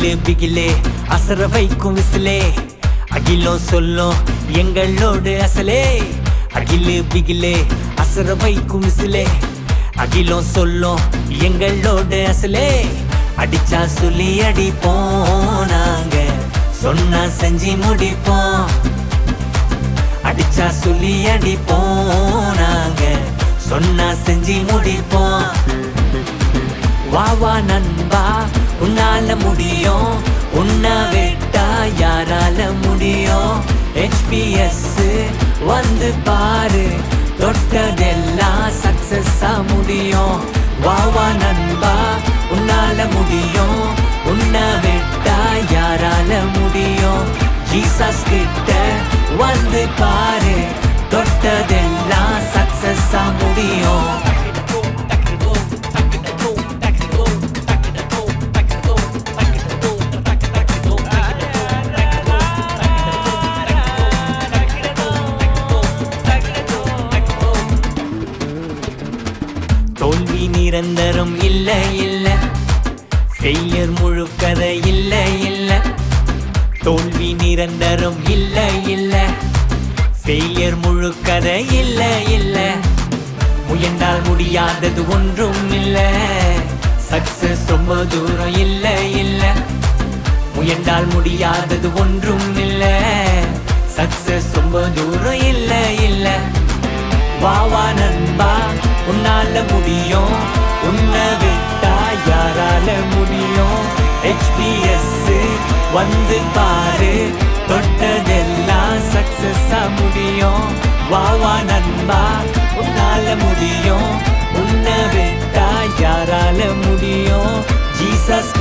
அகிலு பிகிலே அசர வைக்கும் விசிலே அகிலம் சொல்லும் எங்களோடு அசலே அகிலு பிகிலே அசர வைக்கும் விசிலே அகிலம் சொல்லும் எங்களோடு அசலே அடிச்சா சொல்லி அடிப்போம் நாங்க சொன்னா செஞ்சு முடிப்போம் அடிச்சா சொல்லி அடிப்போம் நாங்க சொன்னா செஞ்சு முடிப்போம் வா வா நண்பா உன்னால முடியும் உன்னை விட்டா யாரால முடியும் HPS வந்து பாரு தொட்டதெல்லாம் சக்சஸா முடியும் வா வா நண்பா உன்னால முடியும் உன்னை விட்டா யாரால முடியும் ஜீசஸ் கிட்ட வந்து பாரு தொட்டதெல்லாம் சக்சஸா முடியும் தோல்வி நிரந்தரம் இல்ல இல்ல ஃபெயிலியர் முழு கதை இல்ல இல்ல தோல்வி நிரந்தரம் இல்ல இல்ல ஃபெயிலியர் முழு கதை இல்ல இல்ல முயன்றால் முடியாதது ஒன்றும் இல்ல சக்சஸ் ரொம்ப தூரம் இல்ல இல்ல முயன்றால் முடியாதது ஒன்றும் இல்ல சக்சஸ் ரொம்ப தூரம் இல்ல இல்ல வா வா நண்பா உன்னால முடியும் உன்னை விட்டா யாரால முடியும் HPS வந்து பாரு தொட்டதெல்லாம் சக்சஸா முடியும் வா வா நண்பா உன்னால முடியும் உன்னை விட்டா யாரால முடியும் ஜீசஸ்